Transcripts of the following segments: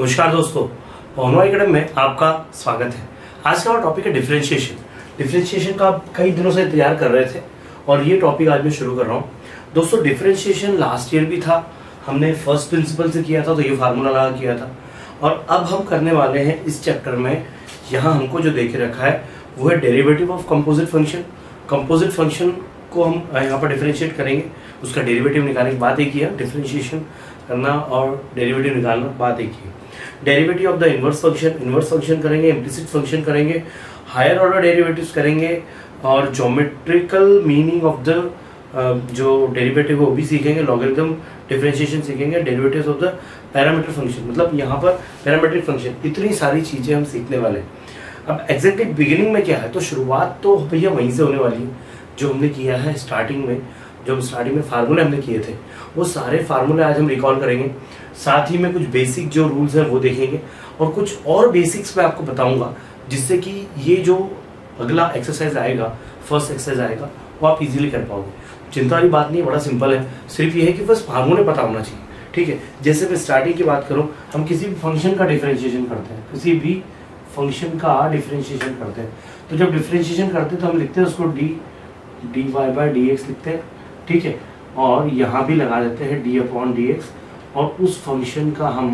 नमस्कार दोस्तों, पवनो एकेडमी में आपका स्वागत है। आज का टॉपिक है डिफरेंशिएशन। डिफरेंशिएशन का आप कई दिनों से इंतजार कर रहे थे और ये टॉपिक आज मैं शुरू कर रहा हूँ। दोस्तों, डिफरेंशिएशन लास्ट ईयर भी था, हमने फर्स्ट प्रिंसिपल से किया था, तो ये फार्मूला लगा किया था। और अब हम करने वाले हैं इस चैप्टर में, यहाँ हमको जो देख रखा है वो है derivative of composite function. Composite function को हम यहाँ पर डिफरेंशिएट करेंगे, उसका डेरिवेटिव निकालने की बात एक ही है। डिफरेंशिएशन करना और डेरिवेटिव निकालना बात एक ही है। Derivative of the inverse function करेंगे, इम्प्लिसिट फंक्शन करेंगे, हायर ऑर्डर डेरिवेटिव्स करेंगे और ज्योमेट्रिकल मीनिंग ऑफ द जो डेरिवेटिव है वो भी सीखेंगे। लॉगरिथम डिफरेंशिएशन सीखेंगे, derivatives of the parameter function, मतलब यहाँ पर पैरामीट्रिक फंक्शन, इतनी सारी चीज़ें हम सीखने वाले हैं। अब एग्जैक्टली बिगिनिंग में क्या है, तो शुरुआत तो भैया वहीं से होने वाली है जो हमने किया है स्टार्टिंग में। जो हम स्टार्टिंग में फार्मूले हमने किए थे वो सारे फार्मूले आज हम रिकॉल करेंगे। साथ ही में कुछ बेसिक जो रूल्स हैं वो देखेंगे और कुछ और बेसिक्स मैं आपको बताऊंगा, जिससे कि ये जो अगला एक्सरसाइज आएगा, फर्स्ट एक्सरसाइज आएगा, वो आप इजीली कर पाओगे। चिंता वाली बात नहीं है, बड़ा सिंपल है। सिर्फ ये है कि बस फार्मूले पता होना चाहिए, ठीक है। जैसे मैं स्टार्टिंग की बात करूँ, हम किसी भी फंक्शन का डिफरेंशिएशन करते हैं, किसी भी फंक्शन का डिफरेंशिएशन करते हैं, तो जब डिफरेंशिएशन करते हैं तो हम लिखते हैं उसको dy बाई dx लिखते हैं, ठीक है। और यहाँ भी लगा देते हैं d अपॉन dx और उस फंक्शन का हम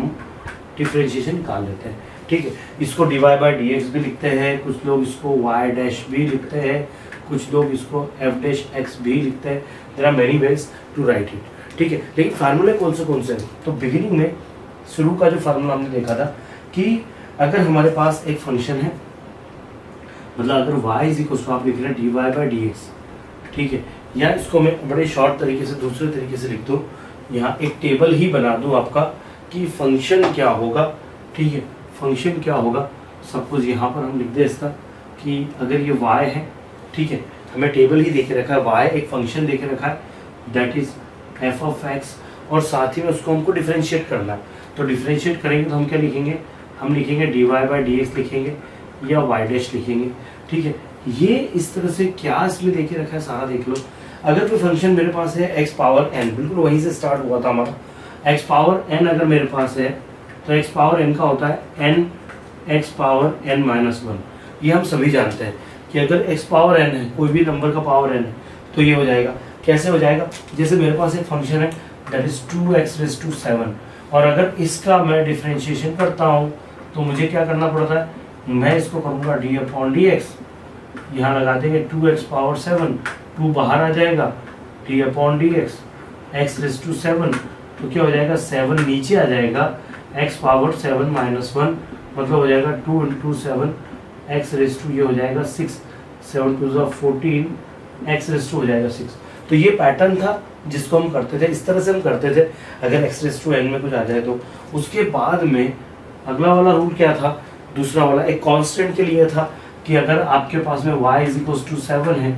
डिफरेंशिएशन निकाल लेते हैं, ठीक है। इसको dy बाई dx भी लिखते हैं, कुछ लोग इसको y डैश भी लिखते हैं, कुछ लोग इसको f डैश x भी लिखते हैं। There are many ways to write it, ठीक है। लेकिन फार्मूले कौन से हैं? तो बिगिनिंग में शुरू का जो फार्मूला हमने देखा था कि अगर हमारे पास एक फंक्शन है, मतलब अगर y इज इक्वल टू, आप लिख रहे हैं dy बाई dx, ठीक है। या इसको मैं बड़े शॉर्ट तरीके से दूसरे तरीके से लिख दूँ, यहाँ एक टेबल ही बना दूँ आपका कि फंक्शन क्या होगा, ठीक है। फंक्शन क्या होगा, सपोज यहाँ पर हम लिख दें इसका कि अगर ये y है, ठीक है, हमें टेबल ही देके रखा है, y एक फंक्शन देके रखा है, that is f of x, और साथ ही में उसको हमको डिफरेंशिएट करना है। तो डिफरेंशिएट करेंगे तो हम क्या लिखेंगे, हम लिखेंगे dy बाई dx लिखेंगे या y डैश लिखेंगे, ठीक है। ये इस तरह से क्या इसलिए देखे रखा है, सारा देख लो। अगर कोई फंक्शन मेरे पास है x पावर n, बिल्कुल वहीं से स्टार्ट हुआ था हमारा, x पावर n अगर मेरे पास है तो x पावर n का होता है n x power n minus 1। ये हम सभी जानते हैं कि अगर x पावर n है, कोई भी नंबर का पावर n है, तो ये हो जाएगा। कैसे हो जाएगा, जैसे मेरे पास एक फंक्शन है that is 2x rays to 7, और अगर इसका मैं डिफरेंशिएशन करता हूँ तो मुझे क्या करना पड़ता है, मैं इसको करूँगा d अपॉन dx, यहाँ लगा देंगे 2x पावर 7, 2 बाहर आ जाएगा, d upon dx, x raise to 7, तो क्या हो जाएगा, 7 नीचे आ जाएगा, x पावर 7 माइनस 1, मतलब हो जाएगा 2 इंटू 7 x रेज़ टू, ये हो जाएगा 6, 7 टू 14, x रेज़ टू हो जाएगा 6। तो ये पैटर्न था जिसको हम करते थे, इस तरह से हम करते थे अगर x रेज़ टू n में कुछ आ जाए तो। उसके बाद में अगला वाला रूल क्या था, दूसरा वाला एक कांस्टेंट के लिए था कि अगर आपके पास में y इज इक्वल टू 7 है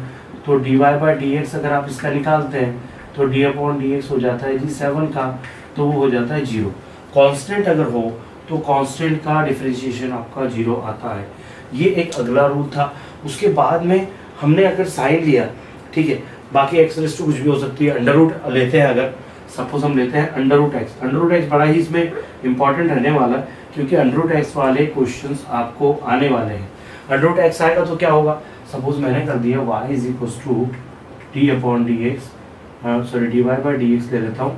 तो dy बाई dx अगर आप इसका निकालते हैं तो d अपॉन dx हो जाता है जी 7 का, तो वो हो जाता है 0। कांस्टेंट अगर हो तो कांस्टेंट का डिफरेंशिएशन आपका 0 आता है। ये एक अगला रूल था। उसके बाद में हमने अगर साइन लिया, ठीक है, बाकी एक्स रेज़ टू कुछ भी हो सकती है, अंडर रूट लेते हैं, अगर सपोज हम लेते हैं under root x. Under root x बड़ा ही इसमें इंपॉर्टेंट रहने वाला है, क्योंकि अंडर रूट एक्स वाले क्वेश्चंस आपको आने वाले हैं। अंडर रूट एक्स आएगा तो क्या होगा, सपोज मैंने कर दिया y is equal to d upon dx, sorry dy by dx ले लेता हूँ,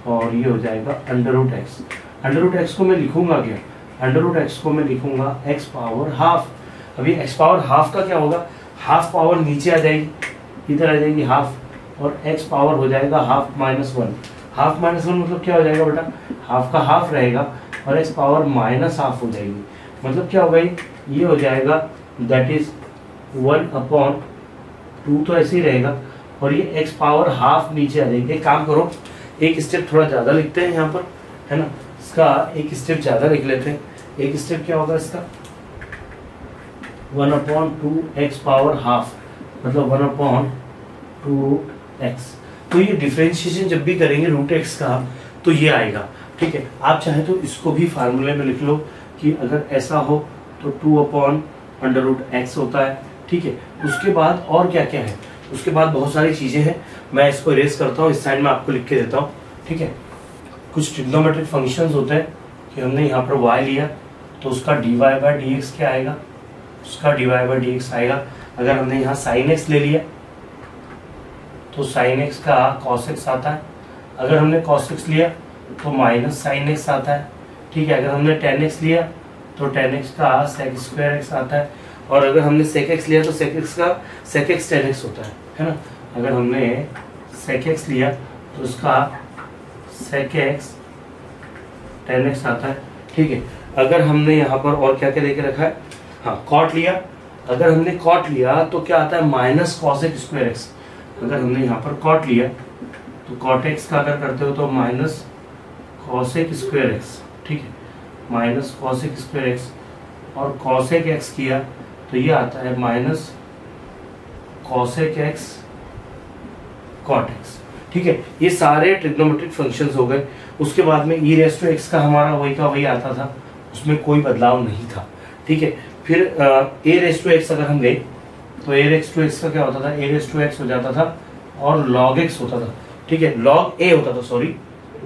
और ये हो जाएगा under root x. Under root x को मैं लिखूंगा क्या, अंडर रूट एक्स को मैं लिखूंगा x पावर हाफ। अभी x पावर हाफ का क्या होगा, हाफ पावर नीचे आ जाएगी, इधर आ जाएगी हाफ, और x पावर हो जाएगा हाफ माइनस 1। हाफ माइनस 1 मतलब क्या हो जाएगा बेटा, हाफ का हाफ रहेगा और x पावर माइनस हाफ हो जाएगी, मतलब क्या होगा, ये हो जाएगा दैट इज 1 अपॉन 2, तो ऐसे ही रहेगा, और ये x पावर हाफ नीचे आ जाएगी। एक काम करो, एक स्टेप थोड़ा ज़्यादा लिखते हैं यहाँ पर, है ना, इसका एक स्टेप ज़्यादा लिख लेते हैं। एक स्टेप क्या होगा इसका, 1 अपॉन 2x पावर हाफ, मतलब 1 अपॉन 2x। तो ये डिफरेंशिएशन जब भी करेंगे रूट एक्स का तो ये आएगा, ठीक है। आप चाहे तो इसको भी फार्मूले में लिख लो कि अगर ऐसा हो तो 2 अपॉन अंडर रूट एक्स होता है, ठीक है। उसके बाद और क्या क्या है, उसके बाद बहुत सारी चीज़ें हैं, मैं इसको इरेज करता हूँ, इस साइड में आपको लिख के देता हूँ, ठीक है। कुछ ट्रिग्नोमेट्रिक फंक्शंस होते हैं कि हमने यहाँ पर y लिया तो उसका dy बाई डी एक्स क्या आएगा, उसका dy बाई डी एक्स आएगा। अगर हमने यहाँ साइन एक्स ले लिया तो साइन एक्स का कॉस एक्स आता है, अगर हमने कॉस एक्स लिया तो माइनस साइन एक्स आता है, ठीक है। अगर हमने टेन एक्स लिया तो टेन एक्स का सेक स्क्वायर एक्स आता है, और अगर हमने सेक एक्स लिया तो सेक एक्स का सेक एक्स टेन एक्स होता है ना। अगर हमने सेक एक्स लिया तो उसका सेक एक्स टेन एक्स आता है, ठीक है। अगर हमने यहाँ पर और क्या क्या देके रखा है, हाँ कॉट लिया, अगर हमने कॉट लिया तो क्या आता है माइनस कॉसेक स्क्वायर एक्स। अगर हमने यहाँ पर कॉट लिया तो कॉट एक्स का अगर करते हो तो माइनस कॉसेक स्क्वायर एक्स, ठीक है, माइनस कॉसेक स्क्वायर एक्स, और कॉसेक एक्स किया तो ये आता है minus cosec x cot x, ठीक है। ये सारे ट्रिग्नोमेट्रिक फंक्शंस हो गए। उसके बाद में ई रेस टू एक्स का हमारा वही का वही आता था, उसमें कोई बदलाव नहीं था, ठीक है। फिर ए रेस टू एक्स अगर हम ले तो ए रेस टू एक्स का क्या होता था, ए रेस टू एक्स हो जाता था और लॉग एक्स होता था, ठीक है, लॉग ए होता था, सॉरी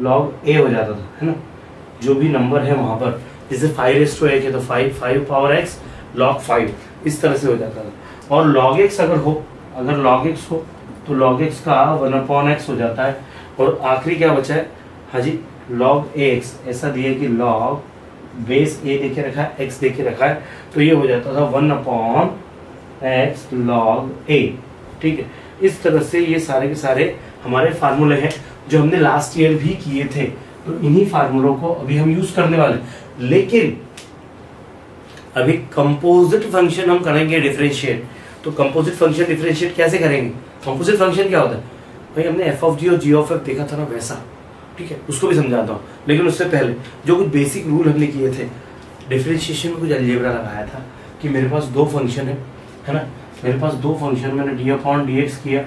लॉग ए हो जाता था, है ना। जो भी नंबर है वहाँ पर, जैसे 5 रेस टू एक्स है तो 5 पावर एक्स लॉग 5 इस तरह से हो जाता था। और लॉग एक्स अगर हो, अगर लॉग एक्स हो तो लॉग एक्स का 1/x हो जाता है। और आखिरी क्या बचा है, हाँ जी लॉग ए एक्स, ऐसा दिया कि लॉग बेस ए देखे रखा है, एक्स देखे रखा है, तो ये हो जाता था 1/x लॉग ए, ठीक है। इस तरह से ये सारे के सारे हमारे फार्मूले हैं जो हमने लास्ट ईयर भी किए थे, तो इन्हीं फार्मूलों को अभी हम यूज करने वाले। लेकिन अभी कंपोजिट फंक्शन हम करेंगे डिफरेंशिएट। तो कंपोजिट फंक्शन डिफरेंशिएट कैसे करेंगे, कंपोजिट फंक्शन क्या होता है भाई, हमने एफ ऑफ जी और जी ऑफ एफ देखा था ना वैसा, ठीक है, उसको भी समझाता हूँ। लेकिन उससे पहले जो कुछ बेसिक रूल हमने किए थे, डिफरेंशिएशन में कुछ अलजेब्रा लगाया था कि मेरे पास दो फंक्शन है ना, मेरे पास दो फंक्शन, मैंने डी अपॉन डी एक्स किया,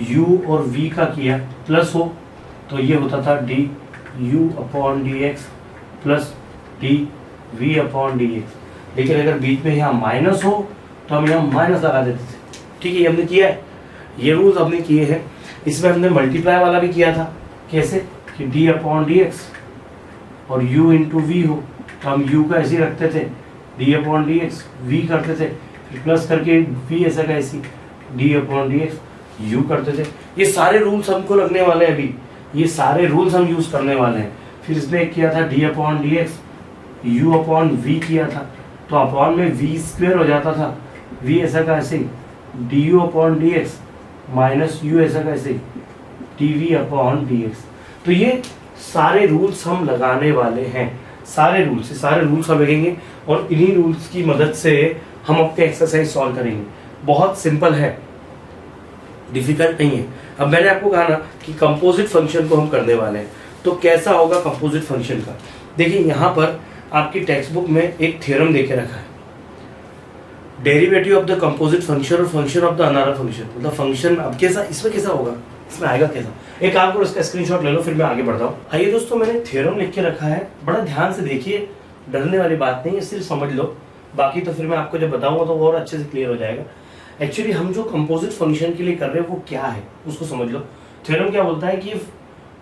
u और v का किया, प्लस हो तो ये होता था d u upon d x plus d v upon d x. लेकिन अगर बीच में यहाँ माइनस हो तो हम यहाँ माइनस लगा देते थे, ठीक है, ये हमने किया है, ये रूल्स हमने किए हैं। इसमें हमने मल्टीप्लाई वाला भी किया था, कैसे कि डी अपॉन डी एक्स और u इंटू वी हो तो हम u का ऐसे ही रखते थे, D upon d x v करते थे, फिर प्लस करके v ऐसा का ऐसी D upon d x u करते थे। ये सारे रूल्स हमको लगने वाले हैं अभी, ये सारे रूल्स हम यूज करने वाले हैं। फिर इसने किया था d upon d x, u upon v किया था तो अपॉन में वी स्क्वेयर हो जाता था, v ऐसा का ऐसे d u upon d x minus u ऐसा का ऐसे d v upon d x. तो ये सारे रूल्स हम लगाने वाले हैं, सारे रूल्स हम लगेंगे और इन्हीं रूल्स की मदद से हम अपने एक्सरसाइज सॉल्व करेंगे। बहुत सिंपल है, डिफिकल्ट नहीं है। अब मैंने आपको कहा ना कि कंपोजिट फंक्शन को हम करने वाले हैं, तो कैसा होगा कंपोजिट फंक्शन का। देखिए यहाँ पर आपकी टेक्स्ट बुक में एक थ्योरम देके रखा है, derivative of the composite function और function of the another function. मतलब फंक्शन अब कैसा, इसमें कैसा होगा, इसमें आएगा कैसा। एक काम करो, इसका स्क्रीनशॉट ले लो, फिर मैं आगे बढ़ता हूँ। आइए दोस्तों, मैंने थ्योरम लिख के रखा है, बड़ा ध्यान से देखिए, डरने वाली बात नहीं है, सिर्फ समझ लो, बाकी तो फिर मैं आपको जब बताऊंगा तो और अच्छे से क्लियर हो जाएगा। एक्चुअली हम जो कंपोजिट फंक्शन के लिए कर रहे हैं वो क्या है उसको समझ लो। थ्योरम क्या बोलता है कि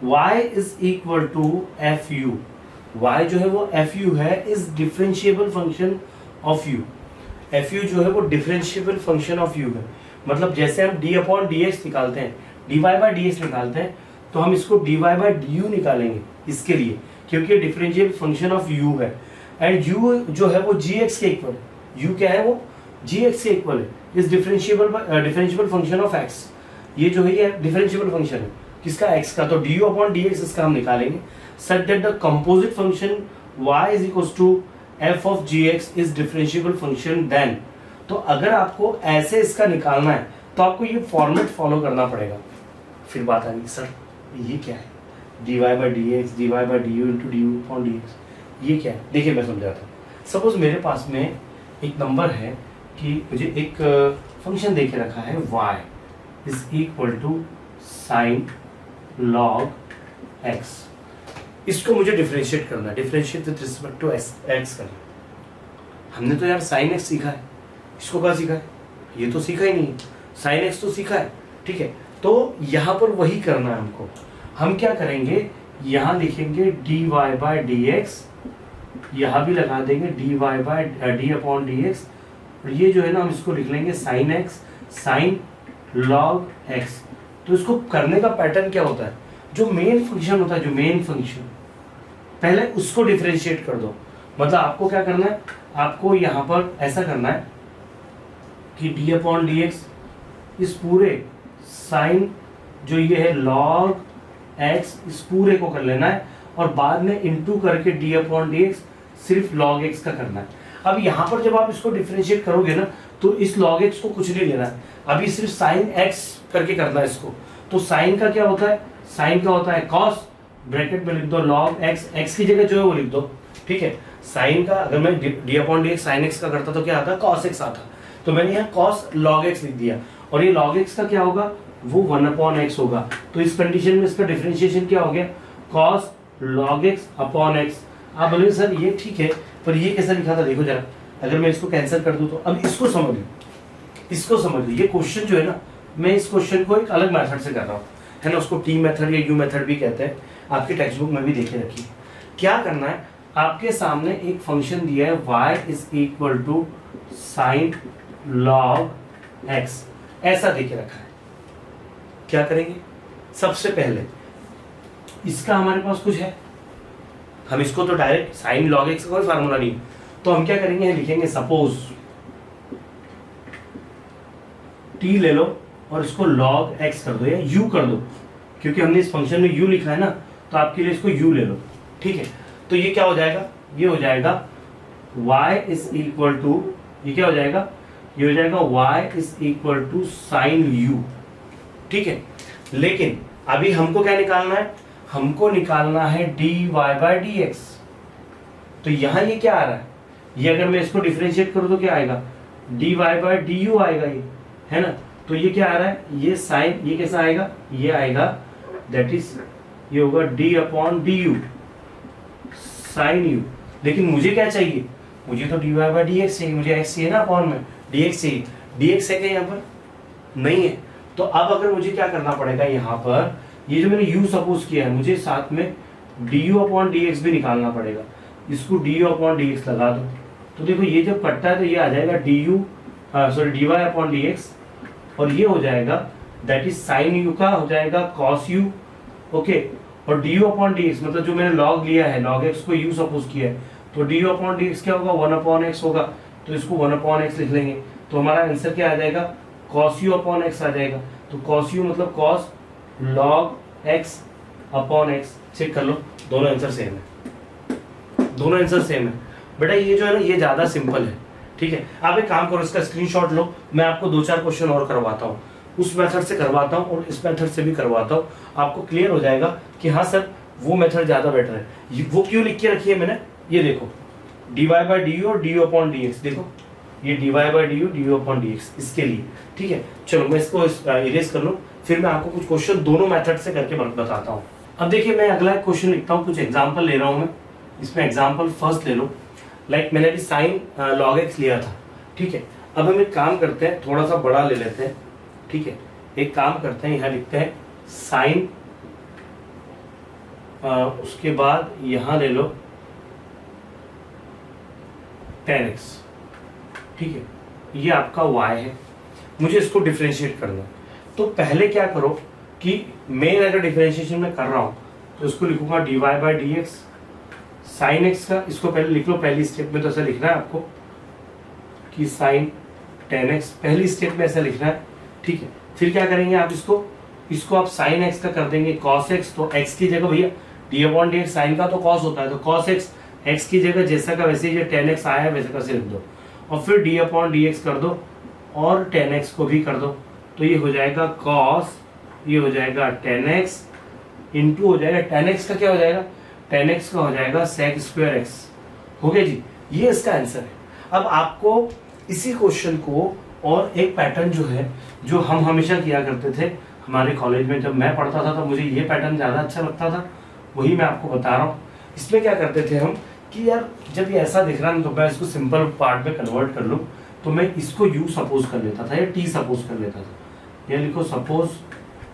y is equal to f u, y जो है वो एफ यू है, is differentiable function of u. F u जो है वो डिफरेंशिएबल फंक्शन ऑफ यू है। मतलब जैसे हम डी अपॉन डी एक्स निकालते हैं, d y by d x निकालते हैं, तो हम इसको d y by d u निकालेंगे इसके लिए, क्योंकि डिफरेंशिएबल फंक्शन ऑफ यू है। एंड यू जो है वो जी एक्स के इक्वल है, यू क्या है वो जी एक्स के इक्वल है, इस डिफरेंशिएबल फंक्शन ऑफ एक्स। ये जो है ये डिफरेंशिएबल फंक्शन है किसका, एक्स का। तो d u upon d x इसका हम निकालेंगे such that the composite function y is equal to f of g x is differentiable function then. तो अगर आपको ऐसे इसका निकालना है तो आपको ये फॉर्मेट फॉलो करना पड़ेगा। फिर बात आ गई, सर ये क्या है, d y by d x, d y by d u into d u upon d x, ये क्या है। देखिए मैं समझाता हूँ। सपोज मेरे पास में एक नंबर है कि मुझे एक फंक्शन दे के रखा है y is equal to sine log x. इसको मुझे डिफरेंशिएट करना है, differentiate with respect to x करना। हमने तो यार साइन एक्स सीखा है, इसको क्या सीखा है, ये तो सीखा ही नहीं है, साइन एक्स तो सीखा है, ठीक है। तो यहाँ पर वही करना है हमको। हम क्या करेंगे, यहाँ लिखेंगे d y by d x यहाँ भी लगा देंगे dy by d upon d x, और ये जो है ना हम इसको लिख लेंगे sine x sine log x. तो इसको करने का पैटर्न क्या होता है, जो मेन फंक्शन होता है, जो मेन फंक्शन पहले उसको डिफरेंशिएट कर दो। मतलब आपको क्या करना है, आपको यहाँ पर ऐसा करना है कि डी अपॉन डी एक्स इस पूरे साइन जो ये है लॉग एक्स इस पूरे को कर लेना है, और बाद में इनटू करके डी अपॉन डी एक्स सिर्फ लॉग एक्स का करना है। अब यहाँ पर जब आप इसको डिफरेंशिएट करोगे ना तो इस log x को कुछ नहीं लेना है, अभी सिर्फ साइन x करके करना है इसको। तो साइन का क्या होता है, साइन का होता है cos, ब्रैकेट में लिख दो log x, x की जगह जो है वो लिख दो, ठीक है। साइन का अगर मैं d upon d x sine x का करता तो क्या आता, cos x आता, तो मैंने यहाँ cos log x लिख दिया, और ये log x का क्या होगा, वो 1 अपॉन x होगा। तो इस कंडीशन में इसका डिफरेंशिएशन क्या हो गया, cos log x अपॉन x। आप बोलेंगे सर ये ठीक है, पर ये कैसा लिखा था, देखो जरा, अगर मैं इसको कैंसिल कर दूं तो अब इसको समझ लो, इसको समझ लो। ये क्वेश्चन जो है ना, मैं इस क्वेश्चन को एक अलग मेथड से कर रहा हूँ, है ना, उसको टी मेथड या यू मेथड भी कहते हैं, आपकी टेक्स्ट बुक में भी देखे रखिए। क्या करना है, आपके सामने एक फंक्शन दिया है y is equal to sine log x, ऐसा देके रखा है। क्या करेंगे, सबसे पहले इसका हमारे पास कुछ है, हम इसको तो डायरेक्ट साइन लॉग एक्स का कोई फार्मूला नहीं, तो हम क्या करेंगे, लिखेंगे सपोज t ले लो और इसको log x कर दो या u कर दो, क्योंकि हमने इस फंक्शन में u लिखा है ना, तो आपके लिए इसको u ले लो, ठीक है। तो ये क्या हो जाएगा, ये हो जाएगा y इज इक्वल टू, ये क्या हो जाएगा, ये हो जाएगा y is equal to sine u, ठीक है। लेकिन अभी हमको क्या निकालना है, हमको निकालना है dy बाय dx। तो यहां ये क्या आ रहा है, ये अगर मैं इसको डिफरेंशिएट करूं तो क्या आएगा, dy बाय du आएगा, ये है ना। तो ये क्या आ रहा है, ये साइन, ये कैसा आएगा, ये आएगा दैट इज, ये होगा d upon d u sine u. लेकिन मुझे क्या चाहिए, मुझे तो dy बाय dx चाहिए, मुझे x चाहिए ना अपॉन में dx चाहिए, dx है क्या यहाँ पर, नहीं है। तो अब अगर मुझे क्या करना पड़ेगा, यहाँ पर ये जो मैंने u सपोज किया है, मुझे साथ में du अपॉन dx भी निकालना पड़ेगा। इसको du अपॉन dx लगा दो, तो देखो ये जब कटता है तो ये आ जाएगा dy अपॉन dx, और ये हो जाएगा दैट इज साइन u का हो जाएगा cos u, ओके। और du अपॉन dx मतलब जो मैंने log लिया है, log x को u सपोज किया है, तो du अपॉन dx क्या होगा, 1 अपॉन x होगा, तो इसको 1 अपॉन x लिख लेंगे, तो हमारा आंसर क्या आ जाएगा, cos u अपॉन x आ जाएगा। तो cos u मतलब cos log x अपॉन x, चेक कर लो, दोनों आंसर सेम है, दोनों आंसर सेम है बेटा। ये जो है ना, ये ज्यादा सिंपल है, ठीक है। आप एक काम करो, इसका स्क्रीनशॉट लो, मैं आपको 2-4 क्वेश्चन और करवाता हूँ, उस मेथड से करवाता हूँ और इस मेथड से भी करवाता हूँ, आपको क्लियर हो जाएगा कि हाँ सर वो मेथड ज्यादा बेटर है। वो क्यों लिख के रखी है मैंने, ये देखो dy बाय डी और डी अपॉन डी एक्स, देखो ये dy by d d upon d x, इसके लिए, ठीक है। चलो मैं इसको इरेज कर लूँ, फिर मैं आपको कुछ क्वेश्चन दोनों मेथड से करके बताता हूँ। अब देखिए मैं अगला क्वेश्चन लिखता हूँ, कुछ एग्जाम्पल ले रहा हूँ मैं, इसमें एग्जाम्पल फर्स्ट ले लो। लाइक मैंने अभी साइन लॉग एक्स लिया था, ठीक है। अब हम एक काम करते हैं, थोड़ा सा बड़ा ले लेते हैं, ठीक है। एक काम करते हैं, यहाँ लिखते हैं साइन, उसके बाद यहाँ ले लो tan x, ठीक है। ये आपका y है, मुझे इसको डिफरेंशिएट करना है। तो पहले क्या करो कि मैं अगर डिफरेंशिएशन में कर रहा हूँ तो इसको लिखूंगा dy by d x sine x का, इसको पहले लिख लो, पहली स्टेप में तो ऐसा लिखना है आपको कि साइन tan x, पहली स्टेप में ऐसा लिखना है, ठीक है। फिर क्या करेंगे आप, इसको आप साइन एक्स का कर देंगे cos x, तो x की जगह भैया d upon d x, sine का तो cos होता है, तो cos x, x की जगह जैसा का वैसे ही tan x आया है वैसे का से लिख दो, और फिर डी अपॉन डी एक्स कर दो और tan x को भी कर दो, तो ये हो जाएगा cos, ये हो जाएगा tan x इंटू हो जाएगा tan x का क्या हो जाएगा, tan x का हो जाएगा sec स्क्वायर x, हो गया जी। ये इसका आंसर है। अब आपको इसी क्वेश्चन को और एक पैटर्न जो है, जो हम हमेशा किया करते थे हमारे कॉलेज में, जब मैं पढ़ता था तो मुझे ये पैटर्न ज़्यादा अच्छा लगता था, वही मैं आपको बता रहा हूँ। इसमें क्या करते थे हम कि यार जब ये ऐसा दिख रहा है तो मैं इसको सिंपल पार्ट में कन्वर्ट कर लूँ, तो मैं इसको u सपोज कर लेता था या t सपोज कर लेता था। ये लिखो सपोज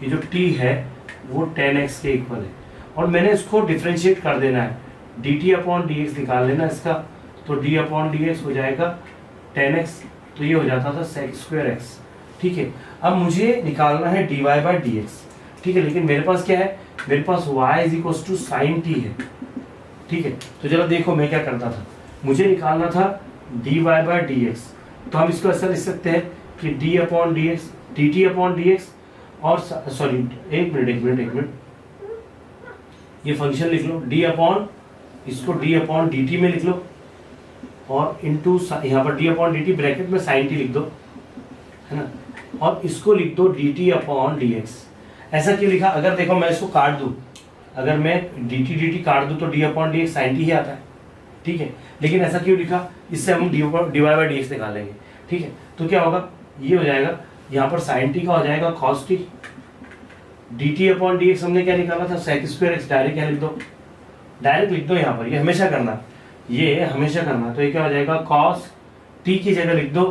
ये जो t है वो tan x के इक्वल है, और मैंने इसको डिफ्रेंशिएट कर देना है D T upon d x निकाल लेना इसका, तो डी अपॉन डी एक्स हो जाएगा 10x, तो ये हो जाता था sec स्क्वायर एक्स। ठीक है, अब मुझे निकालना है dy बाई डी एक्स। ठीक है, लेकिन मेरे पास क्या है, मेरे पास y is equal to sine t है। ठीक है, तो जरा देखो मैं क्या करता था, मुझे निकालना था dy बाई डी एक्स, तो हम इसको ऐसा लिख सकते हैं कि d upon d x, D T upon d x, और सॉरी एक मिनट, ये फंक्शन लिख लो d अपॉन, इसको d अपॉन डी टी में लिख लो, और इंटू यहाँ पर d upon D T bracket में साइन टी लिख दो, है ना, और इसको लिख दो D T upon d x. ऐसा क्यों लिखा, अगर देखो मैं इसको काट दूं, अगर मैं डी टी काट दूं तो d upon d x sine t ही आता है। ठीक है, लेकिन ऐसा क्यों लिखा, इससे हम d y by d x निकालेंगे। ठीक है, तो क्या होगा, ये हो जाएगा, यहाँ पर साइन टी का हो जाएगा cos T, D T upon d x हमने क्या निकाला था सेक स्क्वायर एक्स, डायरेक्ट क्या लिख दो, डायरेक्ट लिख दो यहाँ पर, ये हमेशा करना, ये हमेशा करना। तो ये क्या हो जाएगा, कॉस टी की जगह लिख दो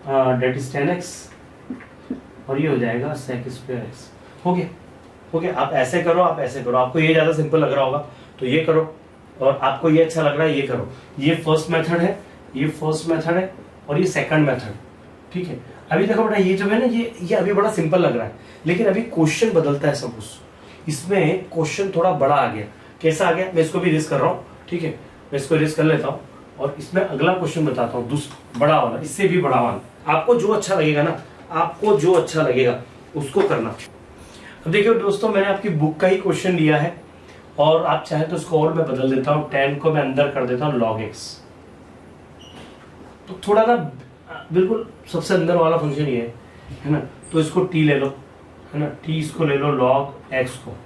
डेट इज 10x, और ये हो जाएगा सेक स्क्वायर एक्स। हो गया, हो गया। आप ऐसे करो, आप ऐसे करो, आपको ये ज़्यादा सिंपल लग रहा होगा तो ये करो, और आपको ये अच्छा लग रहा है ये करो। ये फर्स्ट मेथड है, ये फर्स्ट मेथड है, और ये सेकंड मेथड। ठीक है, अभी देखो बेटा, ये जो है ना, ये अभी बड़ा सिंपल लग रहा है, लेकिन अभी क्वेश्चन बदलता है सपोज, इसमें क्वेश्चन थोड़ा बड़ा आ गया। कैसा आ गया, मैं इसको भी रिस्क कर रहा हूँ। ठीक है, मैं इसको रिस्क कर लेता हूँ, और इसमें अगला क्वेश्चन बताता हूँ, दूसरा बड़ा वाला, इससे भी बड़ा वाला। आपको जो अच्छा लगेगा ना, आपको जो अच्छा लगेगा उसको करना। अब देखिए दोस्तों, मैंने आपकी बुक का ही क्वेश्चन लिया है, और आप चाहे तो इसको और मैं बदल देता हूँ, 10 को मैं अंदर कर देता हूँ log x। तो थोड़ा ना बिल्कुल सबसे अंदर वाला फंक्शन ये है ना, तो इसको t ले लो, है ना, t इसको ले लो log x को,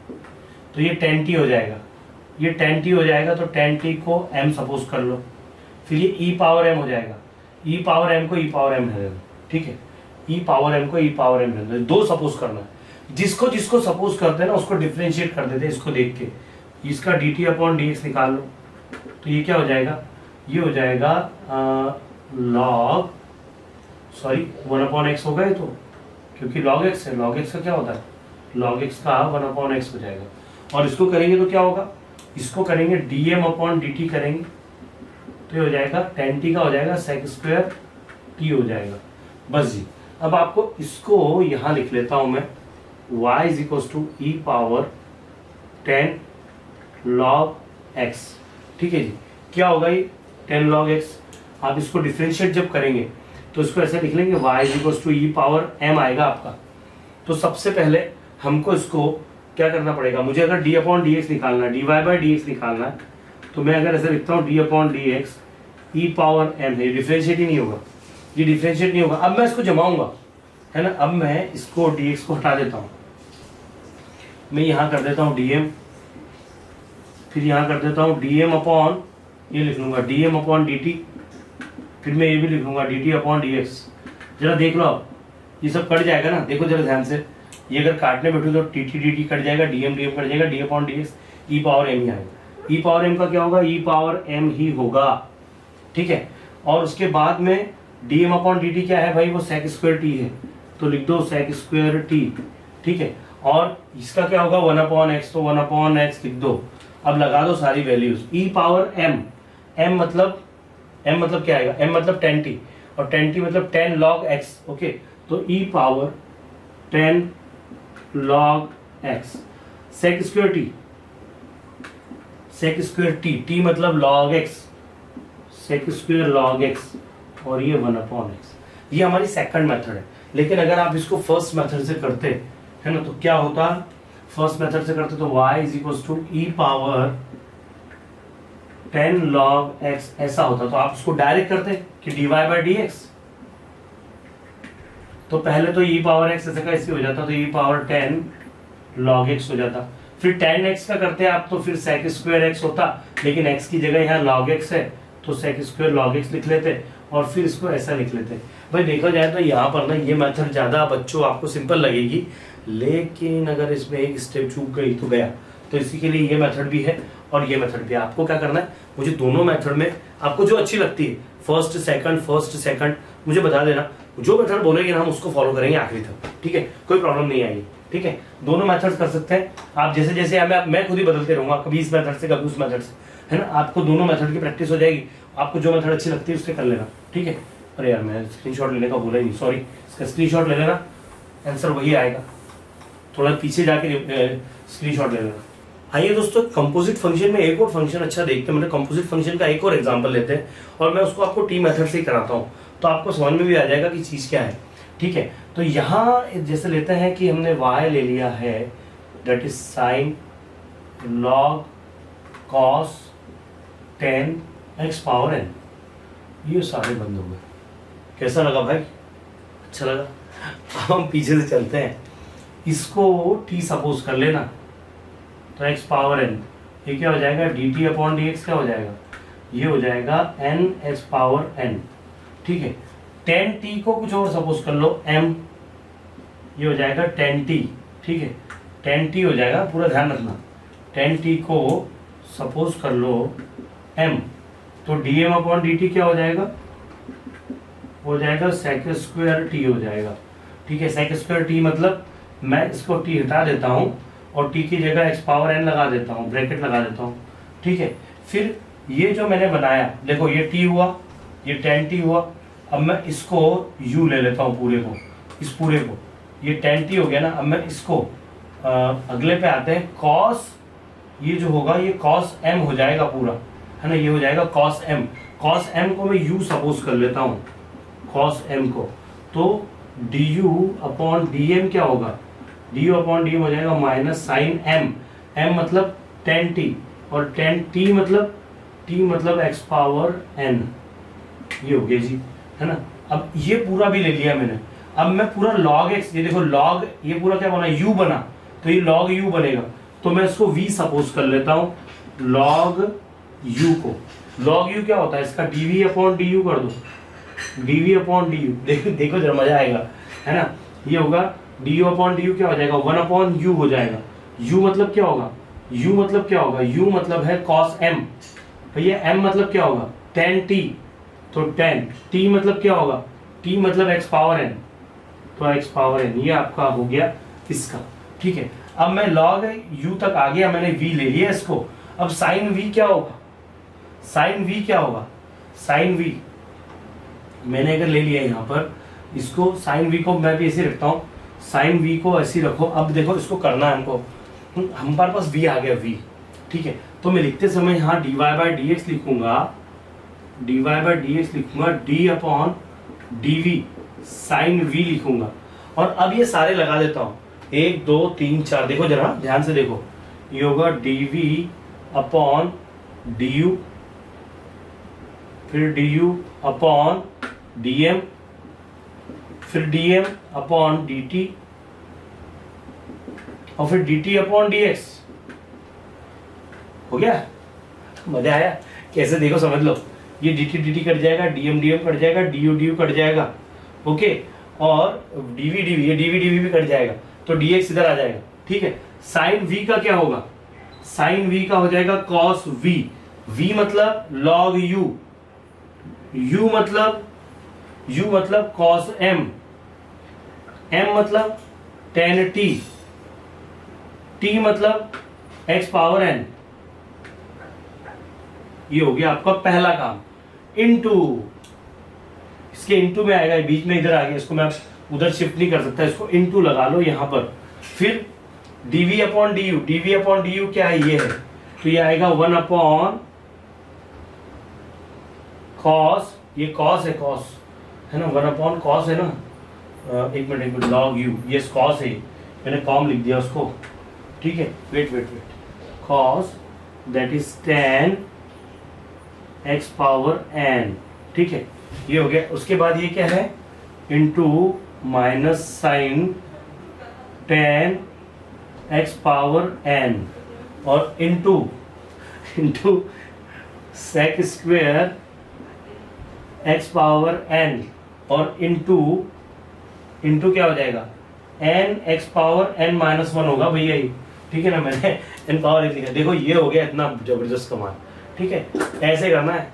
तो ये 10t हो जाएगा, ये 10t हो जाएगा, तो 10t को m सपोज कर लो, फिर ये e पावर m हो जाएगा, e पावर m को e पावर m रहने दो। ठीक है, e पावर m को e पावर m रहने दो, दो सपोज करना है, जिसको जिसको सपोज करते हैं ना उसको डिफरेंशिएट कर देते हैं, इसको देख के इसका dt अपॉन डी एक्स निकाल लो, तो ये क्या हो जाएगा, ये हो जाएगा log, सॉरी 1 अपॉन एक्स होगा ये तो, क्योंकि log x है, log x का क्या होता है, log x का 1 अपॉन एक्स हो जाएगा, और इसको करेंगे तो क्या होगा, इसको करेंगे dm अपॉन dt करेंगे, तो ये हो जाएगा 10t का हो जाएगा सेक स्क्वायर t हो जाएगा। बस जी, अब आपको इसको यहाँ लिख लेता हूँ मैं, y is equal to e power 10 log x। ठीक है जी, क्या होगा ये 10 log x। आप इसको डिफरेंशिएट जब करेंगे तो इसको ऐसे लिख लेंगे, y is equal to e power m आएगा आपका। तो सबसे पहले हमको इसको क्या करना पड़ेगा, मुझे अगर d अपॉन डी एक्स निकालना है, dy बाई डी एक्स निकालना है, तो मैं अगर ऐसे लिखता हूँ d अपॉन डी एक्स ई पावर m है, डिफरेंशिएट ही नहीं होगा, ये डिफरेंशिएट नहीं होगा। अब मैं इसको जमाऊंगा, है ना, अब मैं इसको dx को हटा देता हूँ, मैं यहाँ कर देता हूँ dm, फिर यहाँ कर देता हूँ dm अपॉन, ये लिख लूँगा dm अपॉन dt, फिर मैं ये भी लिख लूँगा dt अपॉन dx। जरा देख लो आप, ये सब कट जाएगा ना, देखो जरा ध्यान से, ये अगर काटने बैठो तो dt dt कट जाएगा, dm dm कट जाएगा, d upon dx e power m ही आएगा। e पावर m का क्या होगा, e पावर m ही होगा। ठीक है, और उसके बाद में dm अपॉन dt क्या है भाई, वो सेक स्क्वायर t है, तो लिख दो सेक स्क्वायर t। ठीक है, और इसका क्या होगा 1 अपॉन एक्स, तो 1 अपॉन एक्स लिख दो। अब लगा दो सारी values, e power m, m मतलब क्या आएगा, m मतलब 10t, और 10t मतलब 10 log x। ओके, तो e power 10 log x sec square t, sec square t मतलब log x, sec square log x, और ये 1 अपॉन एक्स। ये हमारी सेकंड मेथड है। लेकिन अगर आप इसको फर्स्ट मेथड से करते है ना, तो क्या होता, फर्स्ट मेथड से करते तो y is equal to e power 10 log x ऐसा होता। तो आप इसको डायरेक्ट करते कि dy बाई डी एक्स, तो पहले तो e पावर x ऐसे का ऐसे हो जाता, तो e पावर 10 log x हो जाता। फिर 10x का करते आप तो फिर सेक स्क्वायर x होता, लेकिन x की जगह यहाँ log x है तो सेक स्क्वायर log x लिख लेते, और फिर इसको ऐसा लिख लेते। भाई देखा जाए तो यहाँ पर ना ये मेथड ज़्यादा बच्चों आपको सिंपल लगेगी, लेकिन अगर इसमें एक स्टेप चूक गई तो गया। तो इसी के लिए ये मेथड भी है और ये मेथड भी है। आपको क्या करना है, मुझे दोनों मेथड में आपको जो अच्छी लगती है, फर्स्ट सेकंड मुझे बता देना। जो मेथड बोलेगी ना हम उसको फॉलो करेंगे आखिरी तक, ठीक है, कोई प्रॉब्लम नहीं आएगी। ठीक है, दोनों मेथड्स कर सकते हैं आप, जैसे जैसे मैं खुद ही बदलते रहूंगा, कभी इस मेथड से कभी उस मेथड से, है ना। आपको दोनों मेथड की प्रैक्टिस हो जाएगी, आपको जो मेथड अच्छी लगती है उससे कर लेना, ठीक है। अरे यार मैं स्क्रीनशॉट लेने का बोला ही नहीं, सॉरी, इसका स्क्रीनशॉट ले लेना, आंसर वही आएगा, थोड़ा पीछे जाके स्क्रीनशॉट ले लेना। आइए दोस्तों, कंपोजिट फंक्शन में एक और फंक्शन अच्छा देखते हैं, मतलब कंपोजिट फंक्शन का एक और एग्जांपल लेते हैं और मैं उसको आपको टी मेथड से ही कराता हूँ, तो आपको समझ में भी आ जाएगा कि चीज़ क्या है, ठीक है। तो यहाँ जैसे लेते हैं कि हमने y ले लिया है, that is sine log cos 10 x power n, ये सारे बंद हो गए। कैसा लगा भाई, अच्छा लगा। अब हम पीछे से चलते हैं, इसको t सपोज कर लेना, तो x पावर n, ये क्या हो जाएगा, dt अपॉन dx क्या हो जाएगा, ये हो जाएगा n x पावर n, ठीक है। 10t को कुछ और सपोज कर लो m, ये हो जाएगा 10t, ठीक है, 10t हो जाएगा, पूरा ध्यान रखना, 10t को सपोज कर लो m, तो dm अपॉन dt क्या हो जाएगा, हो जाएगा sec स्क्वायर t हो जाएगा, ठीक है। sec स्क्वायर t मतलब मैं इसको t हटा देता हूँ और t की जगह x पावर n लगा देता हूँ, ब्रैकेट लगा देता हूँ, ठीक है। फिर ये जो मैंने बनाया, देखो ये t हुआ, ये 10t हुआ, अब मैं इसको u ले लेता हूँ पूरे को, इस पूरे को, ये 10t हो गया ना। अब मैं इसको अगले पे आते हैं, cos, ये जो होगा ये cos m हो जाएगा पूरा, है ना, ये हो जाएगा cos m, cos m को मैं u सपोज कर लेता हूँ, cos m को, तो du अपॉन dm क्या होगा, du अपॉन dm हो जाएगा माइनस साइन m, m मतलब 10t और 10t मतलब t मतलब x पावर n, ये हो गया जी, है ना। अब ये पूरा भी ले लिया मैंने, अब मैं पूरा log x, ये देखो log, ये पूरा क्या बना, u बना, तो ये log u बनेगा, तो मैं इसको v सपोज कर लेता हूँ, log u को, log u क्या होता है, इसका dv अपॉन du कर दो, dv अपॉन du, देखो जरा मजा आएगा, है ना। ये होगा du अपॉन du क्या हो जाएगा, 1 अपॉन u हो जाएगा, u मतलब क्या होगा, u मतलब क्या होगा, u मतलब है cos m, भैया m मतलब क्या होगा 10t, तो 10, t मतलब क्या होगा, t मतलब x पावर n, तो x पावर n, ये आपका हो गया इसका, ठीक है। अब मैं log u तक आ गया, मैंने v ले लिया इसको, अब sin v क्या होगा, sin v क्या होगा, sin v मैंने अगर ले लिया यहाँ पर इसको, sin v को मैं भी ऐसे रखता हूँ, sin v को ऐसे रखो। अब देखो इसको करना है हमको, हमारे पास v आ गया v, ठीक है, तो मैं लिखते समय यहाँ dy बाई dx लिखूंगा, dy बाई dx लिखूंगा, d upon dv sine v लिखूंगा, और अब ये सारे लगा देता हूँ, 1 2 3 4, देखो जरा ध्यान से देखो, ये होगा dv अपॉन du, फिर du अपॉन dm, फिर dm अपॉन dt, और फिर dt अपॉन dx, हो गया, मजा आया, कैसे देखो समझ लो, ये dt dt कट जाएगा, dm dm कट जाएगा, du du कट जाएगा, ओके, और dv dv, ये dv dv भी कट जाएगा, तो dx इधर आ जाएगा, ठीक है। साइन v का क्या होगा, साइन v का हो जाएगा cos v, v मतलब log u, u मतलब cos m, m मतलब tan t, t मतलब x पावर n, ये हो गया आपका पहला काम, इनटू, इसके इनटू में आएगा, बीच में इधर आ गया, इसको मैं उधर शिफ्ट नहीं कर सकता, इसको इनटू लगा लो यहाँ पर, फिर dv upon du, dv upon du क्या है, ये है, तो ये आएगा 1 अपॉन cos, ये cos है, cos है ना, 1 अपॉन cos है ना, एक मिनट log u, ये cos है, मैंने कॉम लिख दिया उसको, ठीक है, wait cos that is tan x power n, ठीक है, ये हो गया। उसके बाद ये क्या है, into minus sine tan x power n, और into sec square x power n, और इंटू क्या हो जाएगा, n x power n minus 1 होगा भैया ये, ठीक है ना, मैंने n पावर n लिखा, देखो ये हो गया इतना जबरदस्त कमाल, ठीक है, ऐसे करना है,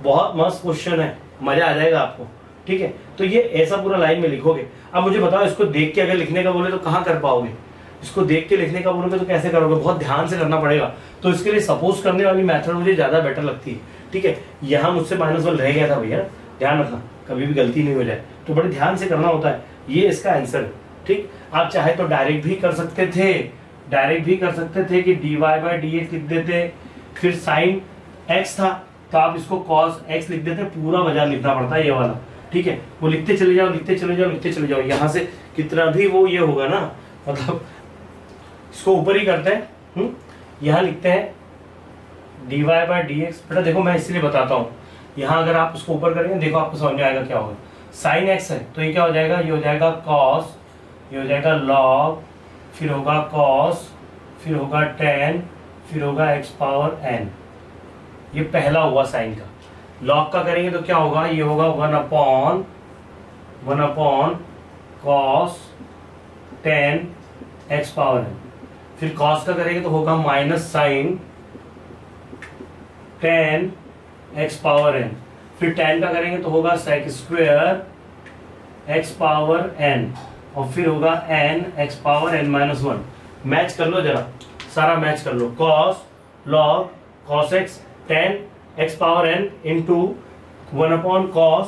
बहुत मस्त क्वेश्चन है, मजा आ जाएगा आपको, ठीक है। तो ये ऐसा पूरा लाइन में लिखोगे। अब मुझे बताओ, इसको देख के अगर लिखने का बोले तो कहाँ कर पाओगे, इसको देख के लिखने का बोलोगे तो कैसे करोगे, बहुत ध्यान से करना पड़ेगा। तो इसके लिए सपोज करने वाली मेथड मुझे ज्यादा बेटर लगती है। ठीक है, यहाँ मुझसे -1 रह गया था भैया, ध्यान रखना कभी भी गलती नहीं हो जाए, तो बड़े ध्यान से करना होता है। ये इसका आंसर है। ठीक, आप चाहे तो डायरेक्ट भी कर सकते थे, कि dy/dx लिख देते, फिर साइन x था तो आप इसको cos x लिख देते। पूरा बाजार लिखना पड़ता है ये वाला। ठीक है, वो लिखते चले जाओ, यहाँ से कितना भी वो ये होगा ना, मतलब इसको ऊपर ही करते हैं। यहाँ लिखते हैं dy/dx। बेटा देखो मैं इसलिए बताता हूँ, यहाँ अगर आप उसको ऊपर करेंगे देखो आपको समझ में आएगा क्या होगा। साइन x है तो ये क्या हो जाएगा, ये हो जाएगा cos, ये हो जाएगा log, फिर होगा cos, फिर होगा tan, फिर होगा x⁴n। ये पहला हुआ साइन का। log का करेंगे तो क्या होगा, ये होगा 1/1 cos tan x⁴n। फिर cos का करेंगे तो होगा माइनस साइन tan x⁴n। फिर tan का करेंगे तो होगा sec² x⁴n, और फिर होगा n x⁴n-1। मैच कर लो जरा, सारा मैच कर लो। cos log cos x tan x⁴n into 1/cos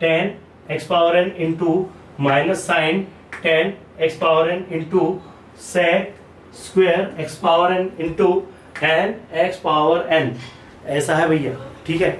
tan x⁴n into minus sine tan x⁴n into sec² x⁴n into n x⁴n। ऐसा है भैया। ठीक है,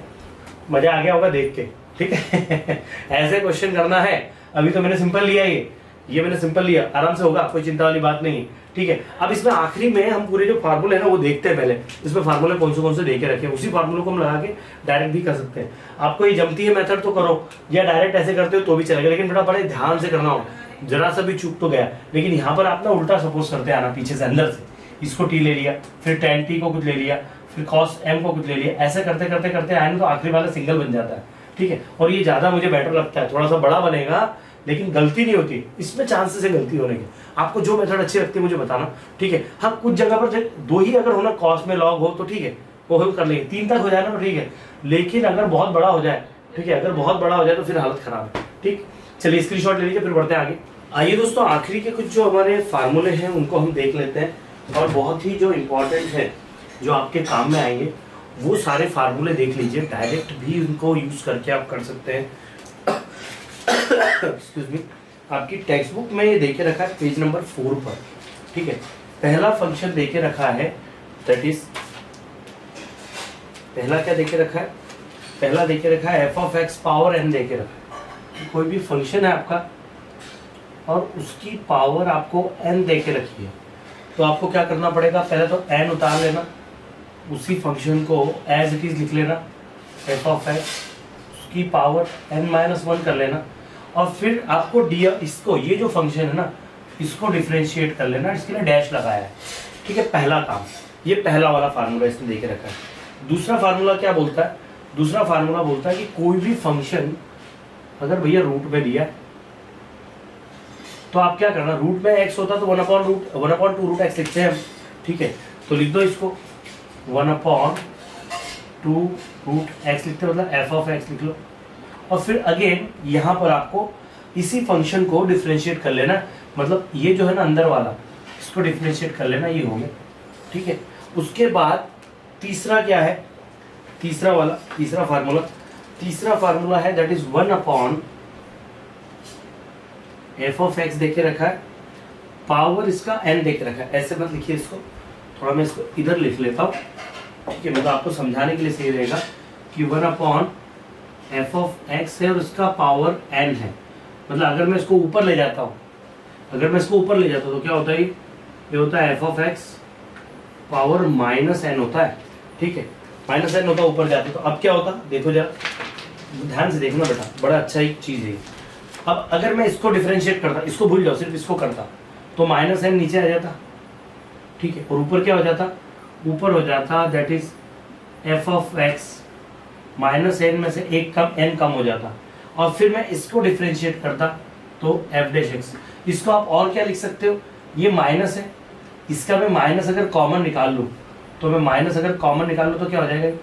मजा आ गया होगा देख के। ठीक है ऐसे क्वेश्चन करना है। अभी तो मैंने सिंपल लिया, ये मैंने सिंपल लिया, आराम से होगा, कोई चिंता वाली बात नहीं है। ठीक है, अब इसमें आखिरी में हम पूरे जो फार्मूले हैं ना वो देखते हैं। पहले इसमें फार्मूले कौन से दे के रखे, उसी फार्मूले को हम लगा के डायरेक्ट भी कर सकते हैं। आपको ये जमती है मेथड तो करो, या डायरेक्ट ऐसे करते हो तो भी चलेगा, लेकिन बेटा बड़े ध्यान से करना हो, जरा सा भी चूक तो गया। लेकिन यहाँ पर आप ना उल्टा सपोज करते आना, पीछे से अंदर से इसको t ले लिया, फिर tan t को कुछ ले लिया, फिर cos m को कुछ ले लिया। ऐसे करते करते आए ना तो आखिरी वाला सिंगल बन जाता है। ठीक है, और ये ज्यादा मुझे बेटर लगता है, थोड़ा सा बड़ा बनेगा लेकिन गलती नहीं होती इसमें, चांसेस है गलती होने के। आपको जो मेथड अच्छी लगती है मुझे बताना। ठीक है, हाँ कुछ जगह पर 2 ही अगर होना, cos में log हो तो ठीक है, वो हम कर लेंगे। 3 तक हो जाए ना तो ठीक है, लेकिन अगर बहुत बड़ा हो जाए, ठीक है, अगर बहुत बड़ा हो जाए तो फिर हालत खराब है। ठीक, चलिए स्क्रीनशॉट ले लीजिए, फिर बढ़ते हैं आगे। आइए दोस्तों, आखिरी के कुछ जो हमारे फार्मूले हैं उनको हम देख लेते हैं, और बहुत ही जो इम्पोर्टेंट है, जो आपके काम में आएंगे, वो सारे फार्मूले देख लीजिए। डायरेक्ट भी उनको यूज करके आप कर सकते हैं। एक्सक्यूज मी, आपकी टेक्स्ट बुक में ये देके रखा है पेज नंबर 4 पर। ठीक है, पहला फंक्शन देके रखा है, दैट इज पहला क्या देके रखा है, पहला देके रखा है f(x⁴n) देके रखा है। कोई भी फंक्शन है आपका और उसकी पावर आपको n देके रखी है, तो आपको क्या करना पड़ेगा, पहले तो n उतार लेना, उसी फंक्शन को एज इट इज लिख लेना, f(x), उसकी पावर n-1 कर लेना, और फिर आपको इसको, ये जो फंक्शन है ना, इसको डिफरेंशिएट कर लेना, इसके लिए डैश लगाया है। ठीक है, पहला काम, ये पहला वाला फार्मूला इसने देके रखा है। दूसरा फार्मूला क्या बोलता है, दूसरा फार्मूला बोलता है कि कोई भी फंक्शन अगर भैया रूट में दिया है तो आप क्या करना, रूट में x होता तो 1/2 x लिखते हैं हम। ठीक है, तो लिख दो इसको 1/2 x लिखते हैं, मतलब f(x) लिख लो, और फिर अगेन यहाँ पर आपको इसी फंक्शन को डिफरेंशिएट कर लेना, मतलब ये जो है ना अंदर वाला, इसको डिफरेंशिएट कर लेना, ये हो गया। ठीक है, उसके बाद तीसरा क्या है, तीसरा फार्मूला है दैट इज 1/f(x) देके रखा है, पावर इसका n देके रखा है। ऐसे मत लिखिए इसको, थोड़ा मैं इसको इधर लिख लेता हूँ। ठीक है, मतलब आपको समझाने के लिए सही रहेगा कि 1/f(x) है और इसका पावर n है। मतलब अगर मैं इसको ऊपर ले जाता हूँ, तो क्या होता है, ये होता है f(x) पावर -n होता है। ठीक है, -n होता है ऊपर जाते, तो अब क्या होता, देखो जरा ध्यान से देखना बेटा, बड़ा अच्छा एक चीज है। अब अगर मैं इसको डिफरेंशिएट करता, इसको भूल जाओ, सिर्फ इसको करता, तो -n नीचे आ जाता। ठीक है, और ऊपर क्या हो जाता, ऊपर हो जाता दैट इज f(x) -n में से एक कम n कम हो जाता, और फिर मैं इसको डिफरेंशिएट करता तो f'(x). इसको आप और क्या लिख सकते हो, ये माइनस है, इसका मैं माइनस अगर कॉमन निकाल लूँ, तो क्या हो जाएगा, ये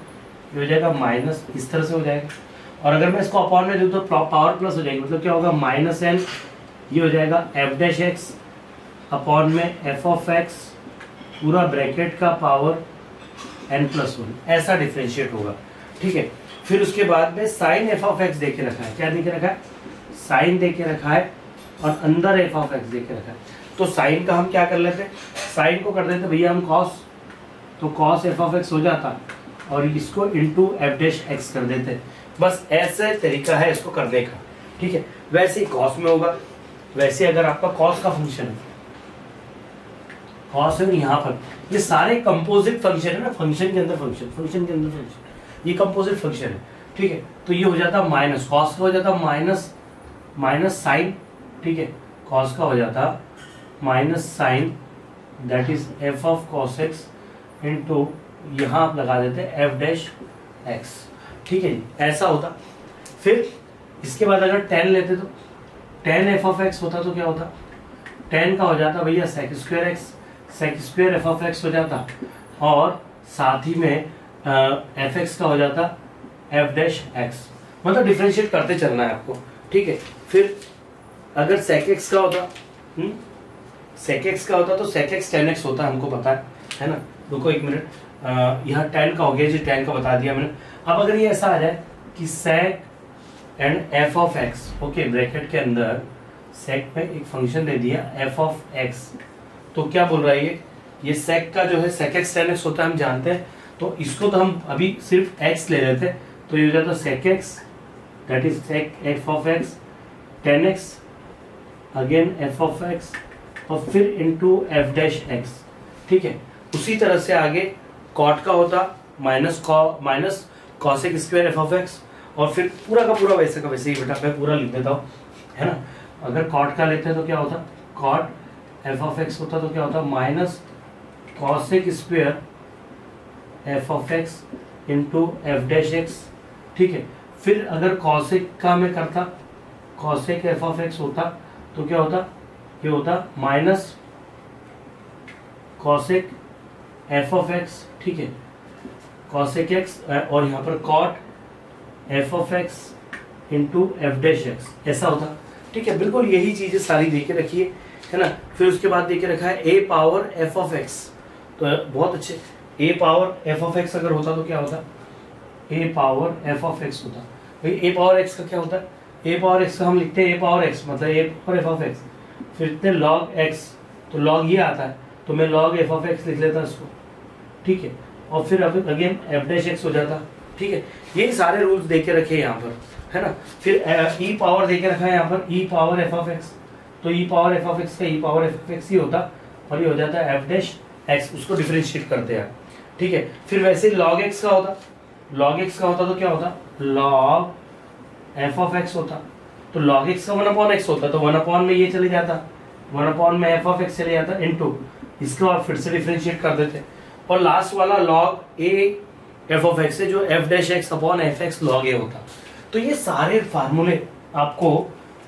हो जाएगा माइनस, इस तरह से हो जाएगा। और अगर मैं इसको अपॉन में दूँ तो पावर प्लस हो जाएगी, मतलब क्या होगा -n, ये हो जाएगा f'(x), अपॉन में एफ ऑफ एक्स पूरा ब्रैकेट का पावर n+1, ऐसा डिफ्रेंशिएट होगा। ठीक है, फिर उसके बाद में साइन एफ ऑफ एक्स दे के रखा है। क्या दे के रखा है? साइन दे के रखा है और अंदर एफ ऑफ एक्स दे के रखा है। तो साइन का हम क्या कर लेते, साइन को कर देते भैया हम कॉस, तो कॉस एफ ऑफ एक्स हो जाता और इसको इंटू एफ डैश एक्स कर देते। बस ऐसे तरीका है इसको करने का। ठीक है, वैसे ही कॉस में होगा। वैसे अगर आपका कॉस का फंक्शन है, कॉस है यहाँ पर, ये सारे कंपोजिट फंक्शन है ना, फंक्शन के अंदर फंक्शन, फंक्शन के अंदर फंक्शन, ये कंपोजिट फंक्शन है। ठीक है, तो ये हो जाता माइनस, कॉस का हो जाता माइनस साइन। ठीक है, कॉस का हो जाता minus sine, that is f of cos x into यहाँ आप लगा देते एफ डैश एक्स। ठीक है जी, ऐसा होता। फिर इसके बाद अगर टेन लेते तो टेन एफ ऑफ एक्स होता तो क्या होता, टेन का हो जाता भैया sec square x, sec square f of x हो जाता और साथ ही में एफ एक्स का हो जाता एफ डैश एक्स। मतलब डिफ्रेंशिएट करते चलना है आपको। ठीक है, फिर अगर सेक एक्स का होता, सेक एक्स का होता तो सेक एक्स टेन एक्स होता, हमको पता है ना। रुको एक मिनट, यहाँ टेन का हो गया जी, टेन का बता दिया मैंने। अब अगर ये ऐसा आ जाए कि sec and f of x, okay, bracket के अंदर सेक में एक फंक्शन दे दिया एफ ऑफ एक्स, तो क्या बोल रहा है ये सेक का जो है सेक एक्स टेन एक्स होता है, हम जानते हैं। तो इसको तो हम अभी सिर्फ एक्स ले रहे थे, तो ये हो जाता sec x, that is sec f of x tan x, again f of x और फिर इंटू एफ डैश एक्स। ठीक है, उसी तरह से आगे कॉट का होता minus cosec square f of x और फिर पूरा का पूरा वैसे का वैसे ही, बेटा मैं पूरा लिख देता हूँ, है ना। अगर कॉट का लेते हैं तो क्या होता, कॉट एफ ऑफ एक्स होता तो क्या होता minus cosec square f of x into f dash x. ठीक है, फिर अगर कॉसेक का मैं करता, कॉसेक एफ ऑफ एक्स होता तो क्या होता, ये होता minus cosec f of x. ठीक है, कॉसेक एक्स और यहाँ पर cot f of x into f dash x, ऐसा होता। ठीक है, बिल्कुल यही चीजें सारी दे के रखी है ना। फिर उसके बाद दे के रखा है ए पावर एफ ऑफ एक्स, तो बहुत अच्छे, ए पावर एफ ऑफ एक्स अगर होता तो क्या होता, ए पावर एफ ऑफ एक्स होता। भाई ए पावर एक्स का क्या होता है, ए पावर एक्स का हम लिखते हैं ए पावर एक्स मतलब ए पावर एफ ऑफ एक्स, फिर इतने लॉग एक्स, तो लॉग ये आता है तो मैं लॉग एफ ऑफ एक्स लिख लेता इसको। ठीक है, और फिर अगेन एफ डैश एक्स हो जाता। ठीक है, ये सारे रूल्स दे के रखे यहाँ पर, है ना। फिर ई पावर दे के रखा है यहाँ पर ई पावर एफ ऑफ एक्स, तो ई पावर एफ ऑफ एक्स का ई पावर एफ ऑफ एक्स ही होता और ये हो जाता है एफ डैश एक्स, उसको डिफरेंशिएट करते हैं। ठीक है, फिर वैसे लॉग एक्स का होता, लॉग एक्स का होता तो क्या होता, लॉग एफ ऑफ एक्स होता, तो लॉग एक्स का 1/x होता तो 1 में ये चले जाता, 1 में एफ ऑफ एक्स चले जाता इनटू इसको आप फिर से डिफरेंशिएट कर देते और लास्ट वाला log a f of x है जो f dash x upon f x log a होता। तो ये सारे फार्मूले आपको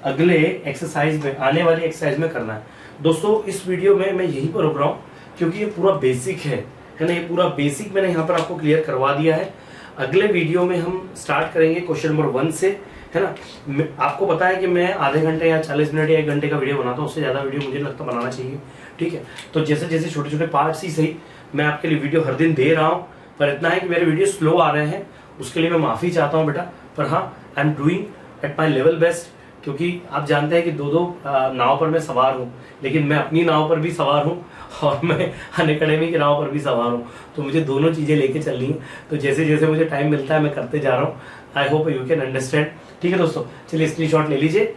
अगले एक्सरसाइज में, आने वाली एक्सरसाइज में करना है। दोस्तों इस वीडियो में मैं यहीं पर रुक रहा हूँ क्योंकि ये पूरा बेसिक है ना, ये पूरा बेसिक मैंने यहाँ पर आपको क्लियर करवा दिया है। अगले वीडियो में हम स्टार्ट करेंगे क्वेश्चन नंबर 1 से, है ना। आपको पता है कि मैं आधे घंटे या 40 मिनट या 1 घंटे का वीडियो बनाता हूँ, उससे ज़्यादा वीडियो मुझे लगता बनाना चाहिए। ठीक है, तो जैसे जैसे छोटे छोटे पार्ट्स ही सही मैं आपके लिए वीडियो हर दिन दे रहा हूँ, पर इतना है कि मेरे वीडियो स्लो आ रहे हैं, उसके लिए मैं माफ़ी चाहता हूँ बेटा। पर हाँ, I am doing at my level best, क्योंकि आप जानते हैं कि दो नाव पर मैं सवार हूँ, लेकिन मैं अपनी नाव पर भी सवार हूँ और मैं अनअकैडमी की नाव पर भी सवार हूँ, तो मुझे दोनों चीज़ें लेके चलनी है। तो जैसे जैसे मुझे टाइम मिलता है मैं करते जा रहा हूँ। I hope you can understand. ठीक है दोस्तों, चलिए स्क्रीनशॉट ले लीजिए।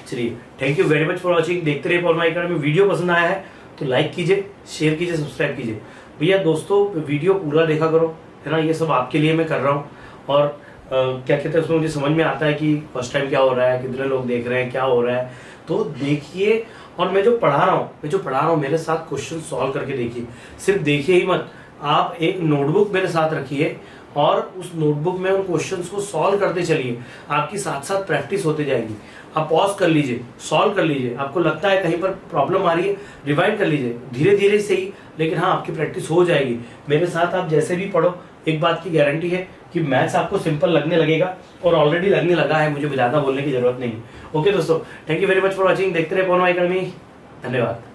चलिए, thank you very much for watching. देखते रहिए पॉवर अकेडमी। वीडियो पसंद आया है तो लाइक कीजिए, शेयर कीजिए, सब्सक्राइब कीजिए। भैया दोस्तों वीडियो पूरा देखा करो, है ना, ये सब आपके लिए मैं कर रहा हूँ। और क्या कहते हैं, उसमें मुझे समझ में आता है कि फर्स्ट टाइम क्या हो रहा है, कितने लोग देख रहे हैं, क्या हो रहा है, तो देखिए। और मैं जो पढ़ा रहा हूँ मेरे साथ क्वेश्चन सॉल्व करके देखिए। सिर्फ देखिए ही मत, आप एक नोटबुक मेरे साथ रखिए और उस नोटबुक में उन क्वेश्चंस को सॉल्व करते चलिए। आपकी साथ साथ प्रैक्टिस होते जाएगी। आप पॉज कर लीजिए, सॉल्व कर लीजिए। आपको लगता है कहीं पर प्रॉब्लम आ रही है, रिवाइंड कर लीजिए, धीरे धीरे सही, लेकिन हाँ आपकी प्रैक्टिस हो जाएगी। मेरे साथ आप जैसे भी पढ़ो, एक बात की गारंटी है कि मैथ्स आपको सिंपल लगने लगेगा और ऑलरेडी लगने लगा है, मुझे ज़्यादा बोलने की जरूरत नहीं। ओके दोस्तों, thank you very much for watching. देखते रहे पॉवर अकेडमी। धन्यवाद।